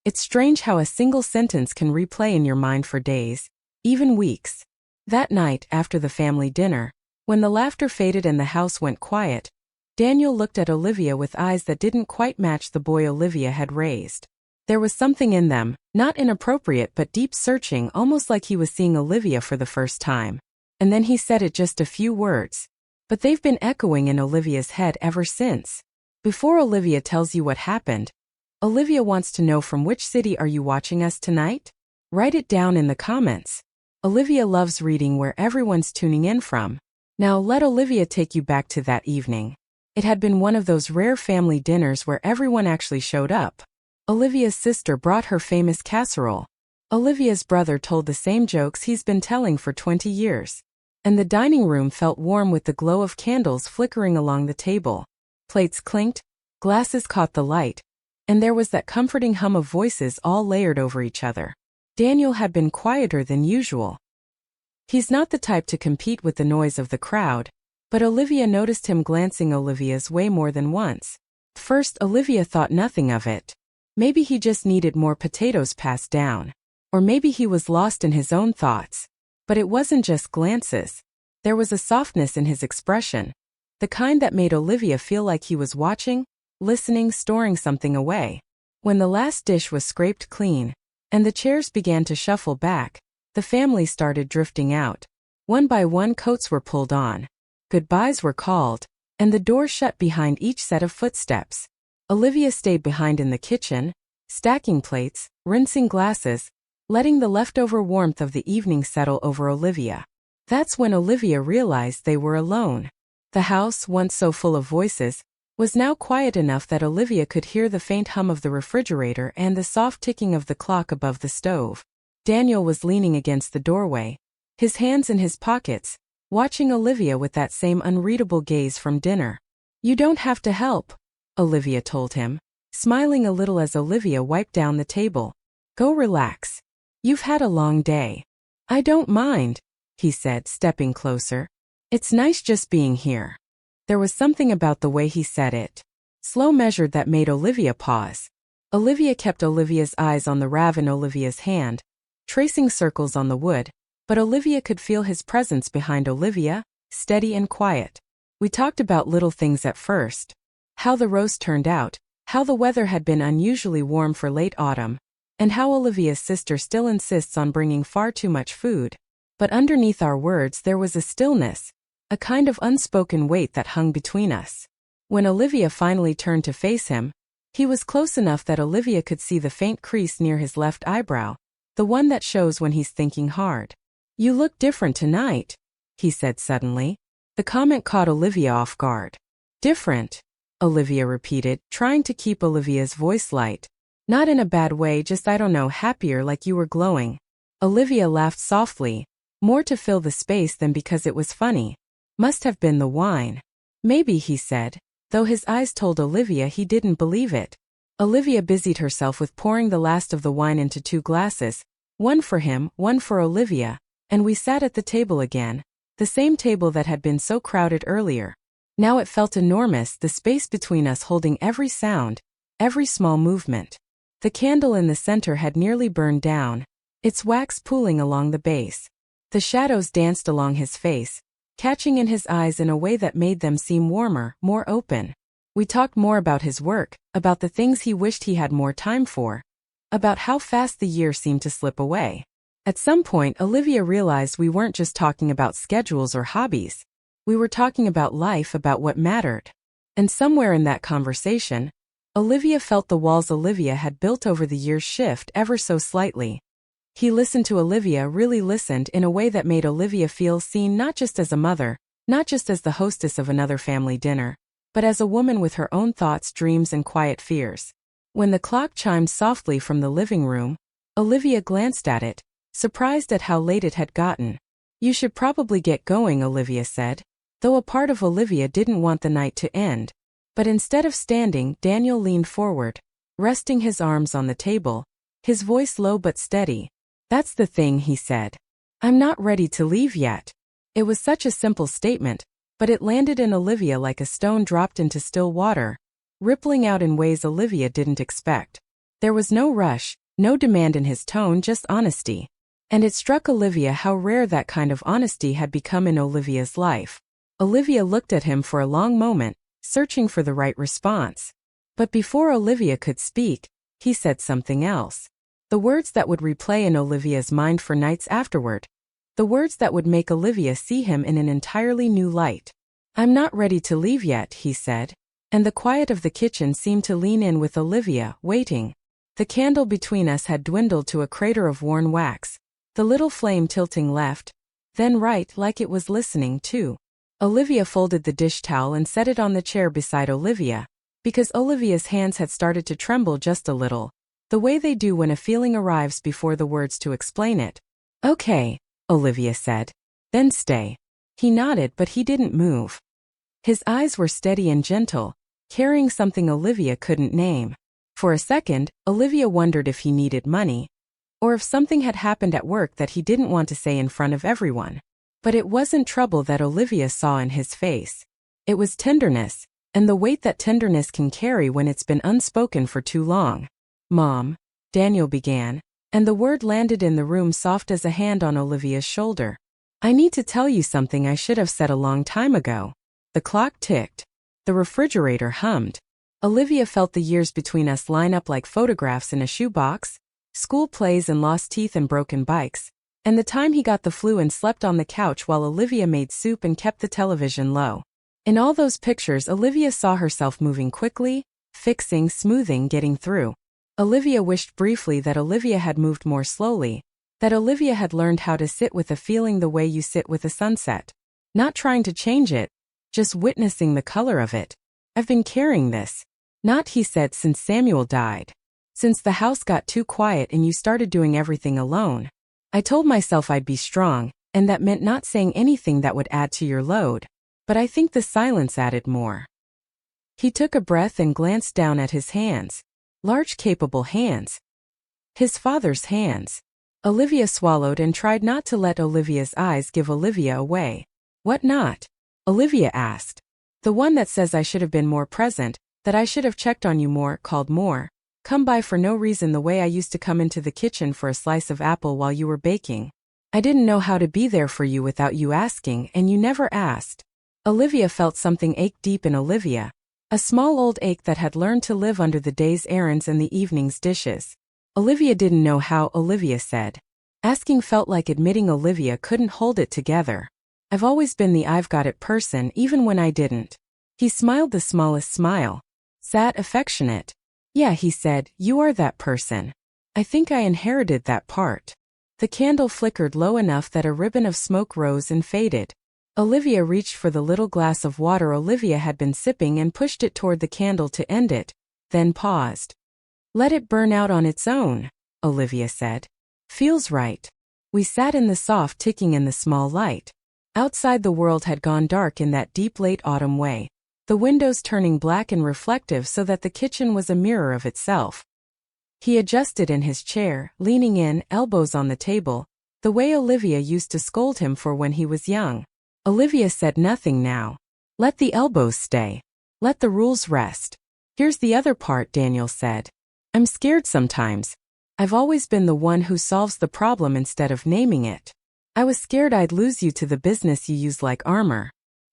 It's strange how a single sentence can replay in your mind for days, even weeks. That night, after the family dinner, when the laughter faded and the house went quiet, Daniel looked at Olivia with eyes that didn't quite match the boy Olivia had raised. There was something in them, not inappropriate but deep searching, almost like he was seeing Olivia for the first time. And then he said it, just a few words. But they've been echoing in Olivia's head ever since. Before Olivia tells you what happened, Olivia wants to know, from which city are you watching us tonight? Write it down in the comments. Olivia loves reading where everyone's tuning in from. Now let Olivia take you back to that evening. It had been one of those rare family dinners where everyone actually showed up. Olivia's sister brought her famous casserole. Olivia's brother told the same jokes he's been telling for 20 years. And the dining room felt warm with the glow of candles flickering along the table. Plates clinked, glasses caught the light, and there was that comforting hum of voices all layered over each other. Daniel had been quieter than usual. He's not the type to compete with the noise of the crowd, but Olivia noticed him glancing Olivia's way more than once. First, Olivia thought nothing of it. Maybe he just needed more potatoes passed down. Or maybe he was lost in his own thoughts. But it wasn't just glances. There was a softness in his expression, the kind that made Olivia feel like he was watching, listening, storing something away. When the last dish was scraped clean, and the chairs began to shuffle back, the family started drifting out. One by one, coats were pulled on. Goodbyes were called, and the door shut behind each set of footsteps. Olivia stayed behind in the kitchen, stacking plates, rinsing glasses, letting the leftover warmth of the evening settle over Olivia. That's when Olivia realized they were alone. The house, once so full of voices, was now quiet enough that Olivia could hear the faint hum of the refrigerator and the soft ticking of the clock above the stove. Daniel was leaning against the doorway, his hands in his pockets, watching Olivia with that same unreadable gaze from dinner. "You don't have to help," Olivia told him, smiling a little as Olivia wiped down the table. "Go relax. You've had a long day." "I don't mind," he said, stepping closer. "It's nice just being here." There was something about the way he said it, slow, measured, that made Olivia pause. Olivia kept Olivia's eyes on the rav in Olivia's hand, tracing circles on the wood, but Olivia could feel his presence behind Olivia, steady and quiet. We talked about little things at first. How the roast turned out, how the weather had been unusually warm for late autumn, and how Olivia's sister still insists on bringing far too much food. But underneath our words there was a stillness, a kind of unspoken weight that hung between us. When Olivia finally turned to face him, he was close enough that Olivia could see the faint crease near his left eyebrow, the one that shows when he's thinking hard. "You look different tonight," he said suddenly. The comment caught Olivia off guard. "Different?" Olivia repeated, trying to keep Olivia's voice light. "Not in a bad way, just, I don't know, happier, like you were glowing." Olivia laughed softly, more to fill the space than because it was funny. "Must have been the wine." "Maybe," he said, though his eyes told Olivia he didn't believe it. Olivia busied herself with pouring the last of the wine into 2 glasses, one for him, one for Olivia, and we sat at the table again, the same table that had been so crowded earlier. Now it felt enormous, the space between us holding every sound, every small movement. The candle in the center had nearly burned down, its wax pooling along the base. The shadows danced along his face, catching in his eyes in a way that made them seem warmer, more open. We talked more about his work, about the things he wished he had more time for, about how fast the year seemed to slip away. At some point, Olivia realized we weren't just talking about schedules or hobbies. We were talking about life, about what mattered. And somewhere in that conversation, Olivia felt the walls Olivia had built over the years shift ever so slightly. He listened to Olivia, really listened, in a way that made Olivia feel seen, not just as a mother, not just as the hostess of another family dinner, but as a woman with her own thoughts, dreams, and quiet fears. When the clock chimed softly from the living room, Olivia glanced at it, surprised at how late it had gotten. "You should probably get going," Olivia said, though a part of Olivia didn't want the night to end. But instead of standing, Daniel leaned forward, resting his arms on the table, his voice low but steady. "That's the thing," he said. "I'm not ready to leave yet." It was such a simple statement, but it landed in Olivia like a stone dropped into still water, rippling out in ways Olivia didn't expect. There was no rush, no demand in his tone, just honesty. And it struck Olivia how rare that kind of honesty had become in Olivia's life. Olivia looked at him for a long moment, searching for the right response. But before Olivia could speak, he said something else. The words that would replay in Olivia's mind for nights afterward. The words that would make Olivia see him in an entirely new light. "I'm not ready to leave yet," he said. And the quiet of the kitchen seemed to lean in with Olivia, waiting. The candle between us had dwindled to a crater of worn wax, the little flame tilting left, then right, like it was listening too. Olivia folded the dish towel and set it on the chair beside Olivia, because Olivia's hands had started to tremble just a little, the way they do when a feeling arrives before the words to explain it. "Okay," Olivia said. "Then stay." He nodded, but he didn't move. His eyes were steady and gentle, carrying something Olivia couldn't name. For a second, Olivia wondered if he needed money, or if something had happened at work that he didn't want to say in front of everyone. But it wasn't trouble that Olivia saw in his face. It was tenderness, and the weight that tenderness can carry when it's been unspoken for too long. "Mom," Daniel began, and the word landed in the room soft as a hand on Olivia's shoulder. "I need to tell you something I should have said a long time ago." The clock ticked. The refrigerator hummed. Olivia felt the years between us line up like photographs in a shoebox, school plays and lost teeth and broken bikes, and the time he got the flu and slept on the couch while Olivia made soup and kept the television low. In all those pictures, Olivia saw herself moving quickly, fixing, smoothing, getting through. Olivia wished briefly that Olivia had moved more slowly, that Olivia had learned how to sit with a feeling the way you sit with a sunset. Not trying to change it, just witnessing the color of it. "I've been carrying this." "Not," he said, "since Samuel died. Since the house got too quiet and you started doing everything alone. I told myself I'd be strong, and that meant not saying anything that would add to your load. But I think the silence added more." He took a breath and glanced down at his hands. Large, capable hands. His father's hands. Olivia swallowed and tried not to let Olivia's eyes give Olivia away. "What not?" Olivia asked. "The one that says I should have been more present, that I should have checked on you more, called more, come by for no reason the way I used to come into the kitchen for a slice of apple while you were baking. I didn't know how to be there for you without you asking, and you never asked." Olivia felt something ache deep in Olivia, a small old ache that had learned to live under the day's errands and the evening's dishes. Olivia didn't know how. Olivia said. Asking felt like admitting Olivia couldn't hold it together. "I've always been the I've got it person, even when I didn't." He smiled the smallest smile. Sad, affectionate. "Yeah," he said, "you are that person. I think I inherited that part." The candle flickered low enough that a ribbon of smoke rose and faded. Olivia reached for the little glass of water Olivia had been sipping and pushed it toward the candle to end it, then paused. "Let it burn out on its own," Olivia said. "Feels right." We sat in the soft ticking in the small light. Outside the world had gone dark in that deep late autumn way, the windows turning black and reflective so that the kitchen was a mirror of itself. He adjusted in his chair, leaning in, elbows on the table, the way Olivia used to scold him for when he was young. Olivia said nothing now. "Let the elbows stay. Let the rules rest." "Here's the other part," Daniel said. "I'm scared sometimes. I've always been the one who solves the problem instead of naming it. I was scared I'd lose you to the business you use like armor.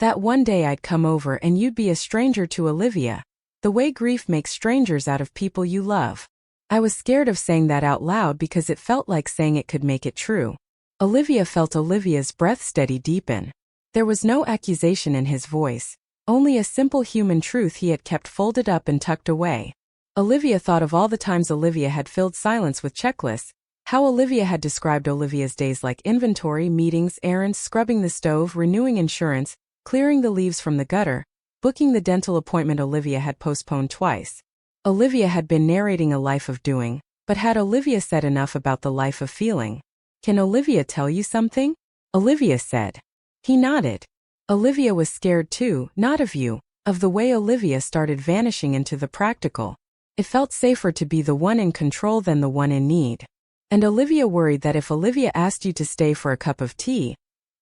That one day I'd come over and you'd be a stranger to Olivia, the way grief makes strangers out of people you love. I was scared of saying that out loud because it felt like saying it could make it true." Olivia felt Olivia's breath steady deepen. There was no accusation in his voice, only a simple human truth he had kept folded up and tucked away. Olivia thought of all the times Olivia had filled silence with checklists, how Olivia had described Olivia's days like inventory, meetings, errands, scrubbing the stove, renewing insurance, clearing the leaves from the gutter, booking the dental appointment Olivia had postponed twice. Olivia had been narrating a life of doing, but had Olivia said enough about the life of feeling? "Can Olivia tell you something?" Olivia said. He nodded. Olivia was scared too, not of you, of the way Olivia started vanishing into the practical. It felt safer to be the one in control than the one in need. And Olivia worried that if Olivia asked you to stay for a cup of tea,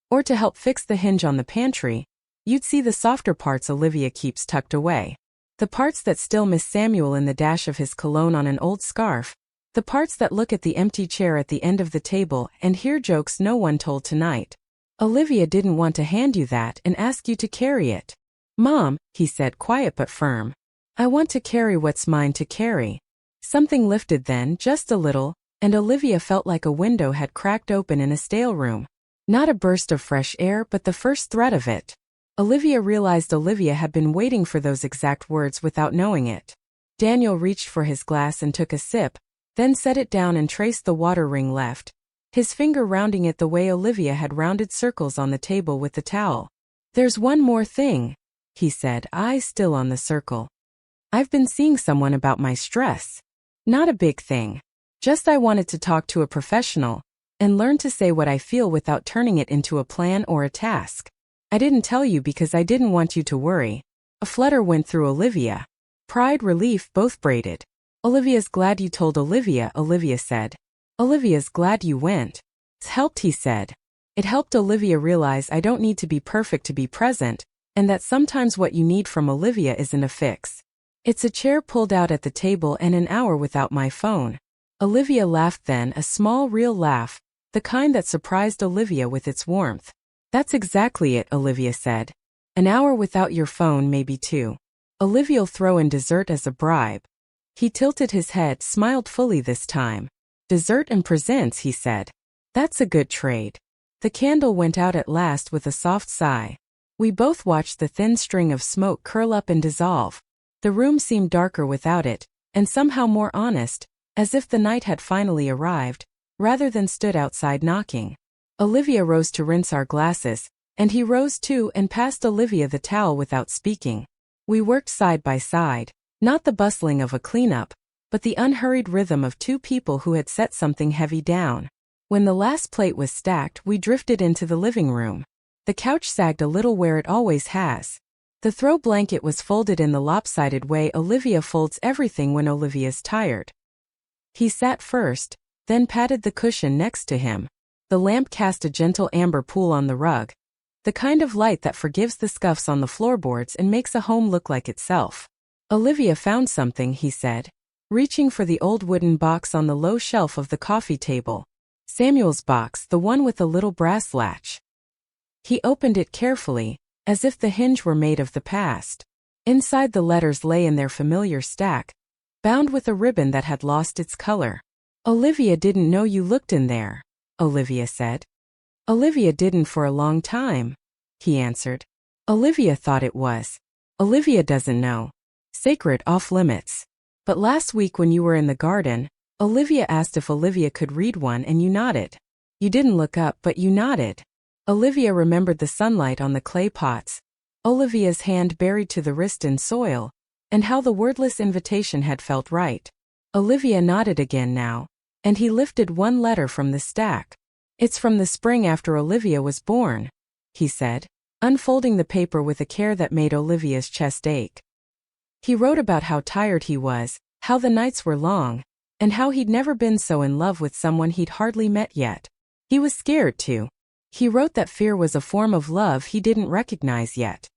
or to help fix the hinge on the pantry, you'd see the softer parts Olivia keeps tucked away. The parts that still miss Samuel in the dash of his cologne on an old scarf. The parts that look at the empty chair at the end of the table and hear jokes no one told tonight. Olivia didn't want to hand you that and ask you to carry it. Mom, he said, quiet but firm. I want to carry what's mine to carry. Something lifted then, just a little, and Olivia felt like a window had cracked open in a stale room. Not a burst of fresh air, but the first threat of it. Olivia realized Olivia had been waiting for those exact words without knowing it. Daniel reached for his glass and took a sip, then set it down and traced the water ring left, his finger rounding it the way Olivia had rounded circles on the table with the towel. There's one more thing, he said, eyes still on the circle. I've been seeing someone about my stress. Not a big thing. Just I wanted to talk to a professional and learn to say what I feel without turning it into a plan or a task. I didn't tell you because I didn't want you to worry. A flutter went through Olivia. Pride, relief, both braided. Olivia's glad you told Olivia, Olivia said. Olivia's glad you went. It's helped, he said. It helped Olivia realize I don't need to be perfect to be present, and that sometimes what you need from Olivia isn't a fix. It's a chair pulled out at the table and an hour without my phone. Olivia laughed then, a small real laugh, the kind that surprised Olivia with its warmth. That's exactly it, Olivia said. An hour without your phone, maybe two. Olivia'll throw in dessert as a bribe. He tilted his head, smiled fully this time. Dessert and presents, he said. That's a good trade. The candle went out at last with a soft sigh. We both watched the thin string of smoke curl up and dissolve. The room seemed darker without it, and somehow more honest, as if the night had finally arrived, rather than stood outside knocking. Olivia rose to rinse our glasses, and he rose too and passed Olivia the towel without speaking. We worked side by side, not the bustling of a cleanup, but the unhurried rhythm of two people who had set something heavy down. When the last plate was stacked, we drifted into the living room. The couch sagged a little where it always has. The throw blanket was folded in the lopsided way Olivia folds everything when Olivia's tired. He sat first, then patted the cushion next to him. The lamp cast a gentle amber pool on the rug, the kind of light that forgives the scuffs on the floorboards and makes a home look like itself. Olivia found something, he said, reaching for the old wooden box on the low shelf of the coffee table. Samuel's box, the one with the little brass latch. He opened it carefully, as if the hinge were made of the past. Inside the letters lay in their familiar stack, bound with a ribbon that had lost its color. Olivia didn't know you looked in there, Olivia said. Olivia didn't for a long time, he answered. Olivia thought it was. Olivia doesn't know. Sacred, off limits. But last week when you were in the garden, Olivia asked if Olivia could read one and you nodded. You didn't look up, but you nodded. Olivia remembered the sunlight on the clay pots, Olivia's hand buried to the wrist in soil, and how the wordless invitation had felt right. Olivia nodded again now, and he lifted one letter from the stack. It's from the spring after Olivia was born, he said, unfolding the paper with a care that made Olivia's chest ache. He wrote about how tired he was, how the nights were long, and how he'd never been so in love with someone he'd hardly met yet. He was scared too. He wrote that fear was a form of love he didn't recognize yet.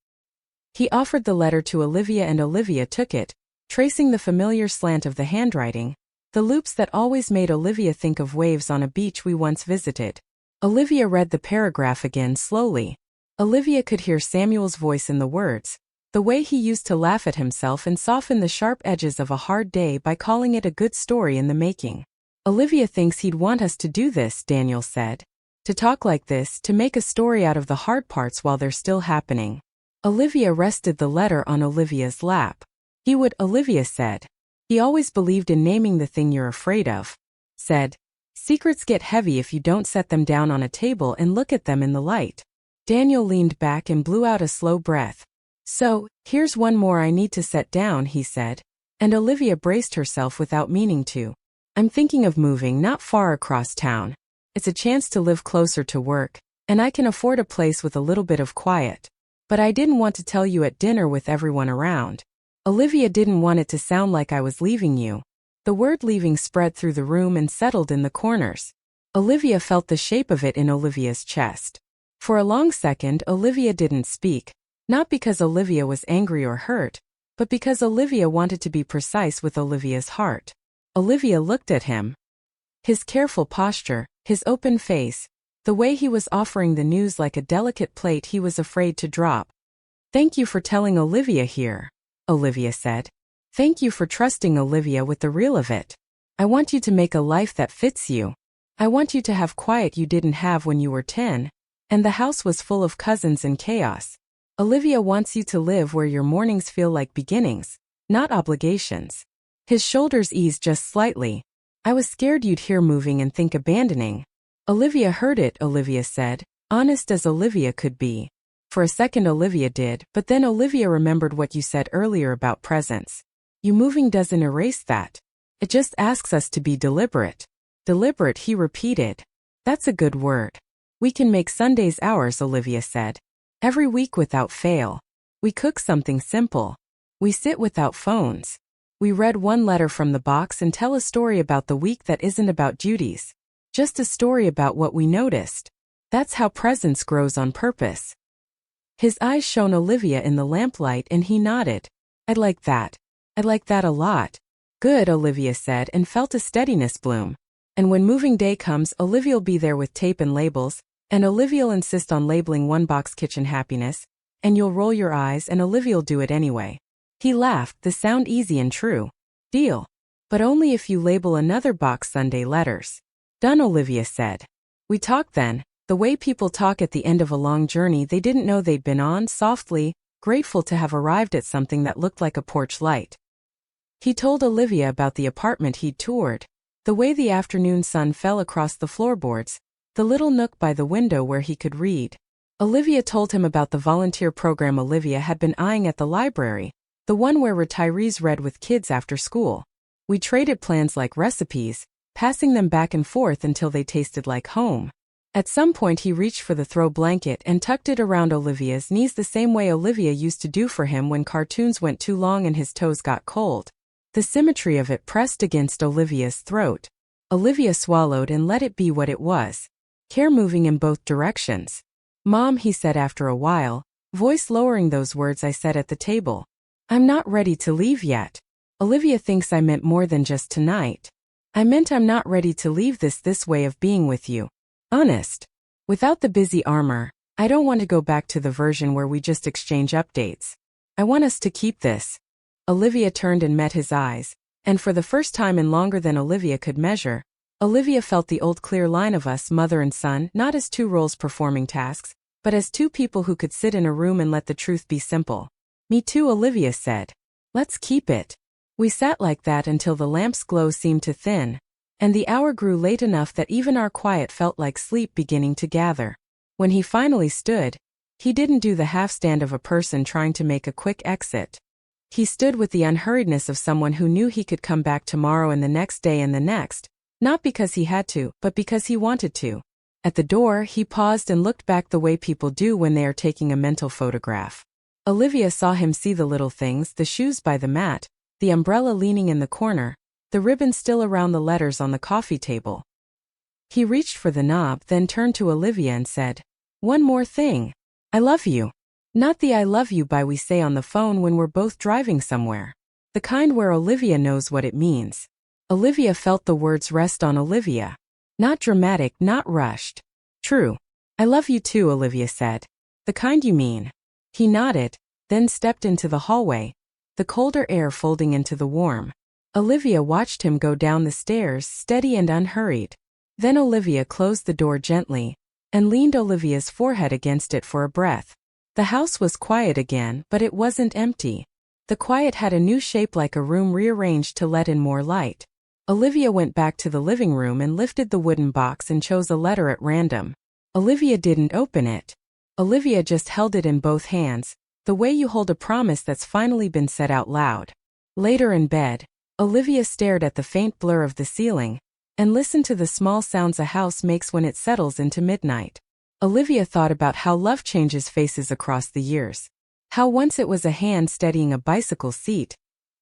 He offered the letter to Olivia and Olivia took it, tracing the familiar slant of the handwriting, the loops that always made Olivia think of waves on a beach we once visited. Olivia read the paragraph again slowly. Olivia could hear Samuel's voice in the words, the way he used to laugh at himself and soften the sharp edges of a hard day by calling it a good story in the making. Olivia thinks he'd want us to do this, Daniel said. To talk like this, to make a story out of the hard parts while they're still happening. Olivia rested the letter on Olivia's lap. He would, Olivia said. He always believed in naming the thing you're afraid of. Said, secrets get heavy if you don't set them down on a table and look at them in the light. Daniel leaned back and blew out a slow breath. So, here's one more I need to set down, he said, and Olivia braced herself without meaning to. I'm thinking of moving not far across town. It's a chance to live closer to work, and I can afford a place with a little bit of quiet. But I didn't want to tell you at dinner with everyone around. Olivia didn't want it to sound like I was leaving you. The word leaving spread through the room and settled in the corners. Olivia felt the shape of it in Olivia's chest. For a long second, Olivia didn't speak, not because Olivia was angry or hurt, but because Olivia wanted to be precise with Olivia's heart. Olivia looked at him. His careful posture, his open face, the way he was offering the news like a delicate plate he was afraid to drop. "Thank you for telling Olivia here," Olivia said. "Thank you for trusting Olivia with the real of it. I want you to make a life that fits you. I want you to have quiet you didn't have when you were 10, and the house was full of cousins and chaos. Olivia wants you to live where your mornings feel like beginnings, not obligations." His shoulders eased just slightly. "I was scared you'd hear moving and think abandoning." Olivia heard it, Olivia said, honest as Olivia could be. For a second Olivia did, but then Olivia remembered what you said earlier about presence. You moving doesn't erase that. It just asks us to be deliberate. Deliberate, he repeated. That's a good word. We can make Sundays ours, Olivia said. Every week without fail. We cook something simple. We sit without phones. We read one letter from the box and tell a story about the week that isn't about duties. Just a story about what we noticed. That's how presence grows on purpose. His eyes shone Olivia in the lamplight and he nodded. I'd like that. I'd like that a lot. Good, Olivia said and felt a steadiness bloom. And when moving day comes, Olivia'll be there with tape and labels, and Olivia'll insist on labeling one box kitchen happiness, and you'll roll your eyes and Olivia'll do it anyway. He laughed, the sound easy and true. Deal. But only if you label another box Sunday letters. Done, Olivia said. We talked then, the way people talk at the end of a long journey they didn't know they'd been on, softly, grateful to have arrived at something that looked like a porch light. He told Olivia about the apartment he'd toured, the way the afternoon sun fell across the floorboards, the little nook by the window where he could read. Olivia told him about the volunteer program Olivia had been eyeing at the library, the one where retirees read with kids after school. We traded plans like recipes, passing them back and forth until they tasted like home. At some point he reached for the throw blanket and tucked it around Olivia's knees the same way Olivia used to do for him when cartoons went too long and his toes got cold. The symmetry of it pressed against Olivia's throat. Olivia swallowed and let it be what it was. Care moving in both directions. Mom, he said after a while, voice lowering those words I said at the table. I'm not ready to leave yet. Olivia thinks I meant more than just tonight. I meant I'm not ready to leave this way of being with you. Honest. Without the busy armor, I don't want to go back to the version where we just exchange updates. I want us to keep this. Olivia turned and met his eyes, and for the first time in longer than Olivia could measure, Olivia felt the old clear line of us, mother and son, not as two roles performing tasks, but as two people who could sit in a room and let the truth be simple. Me too, Olivia said. Let's keep it. We sat like that until the lamp's glow seemed to thin, and the hour grew late enough that even our quiet felt like sleep beginning to gather. When he finally stood, he didn't do the half-stand of a person trying to make a quick exit. He stood with the unhurriedness of someone who knew he could come back tomorrow and the next day and the next, not because he had to, but because he wanted to. At the door, he paused and looked back the way people do when they are taking a mental photograph. Olivia saw him see the little things, the shoes by the mat, the umbrella leaning in the corner, the ribbon still around the letters on the coffee table. He reached for the knob, then turned to Olivia and said, One more thing. I love you. Not the I love you bye we say on the phone when we're both driving somewhere. The kind where Olivia knows what it means. Olivia felt the words rest on Olivia. Not dramatic, not rushed. True. I love you too, Olivia said. The kind you mean. He nodded, then stepped into the hallway, the colder air folding into the warm. Olivia watched him go down the stairs, steady and unhurried. Then Olivia closed the door gently, and leaned Olivia's forehead against it for a breath. The house was quiet again, but it wasn't empty. The quiet had a new shape like a room rearranged to let in more light. Olivia went back to the living room and lifted the wooden box and chose a letter at random. Olivia didn't open it. Olivia just held it in both hands, the way you hold a promise that's finally been said out loud. Later in bed, Olivia stared at the faint blur of the ceiling, and listened to the small sounds a house makes when it settles into midnight. Olivia thought about how love changes faces across the years. How once it was a hand steadying a bicycle seat,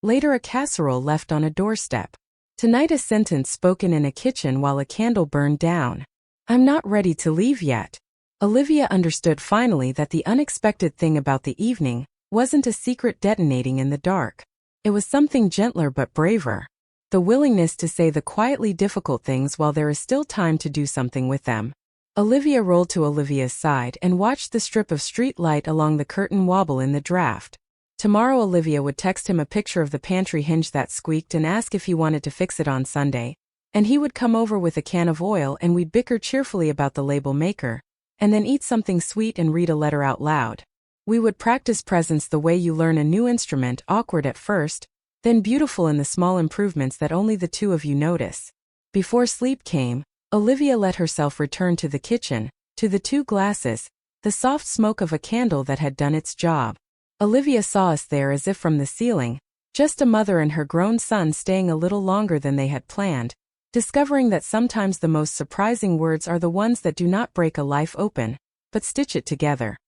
later a casserole left on a doorstep. Tonight a sentence spoken in a kitchen while a candle burned down. I'm not ready to leave yet. Olivia understood finally that the unexpected thing about the evening wasn't a secret detonating in the dark. It was something gentler but braver. The willingness to say the quietly difficult things while there is still time to do something with them. Olivia rolled to Olivia's side and watched the strip of street light along the curtain wobble in the draft. Tomorrow Olivia would text him a picture of the pantry hinge that squeaked and ask if he wanted to fix it on Sunday. And he would come over with a can of oil and we'd bicker cheerfully about the label maker. And then eat something sweet and read a letter out loud. We would practice presence the way you learn a new instrument, awkward at first, then beautiful in the small improvements that only the two of you notice. Before sleep came, Olivia let herself return to the kitchen, to the 2 glasses, the soft smoke of a candle that had done its job. Olivia saw us there as if from the ceiling, just a mother and her grown son staying a little longer than they had planned, discovering that sometimes the most surprising words are the ones that do not break a life open, but stitch it together.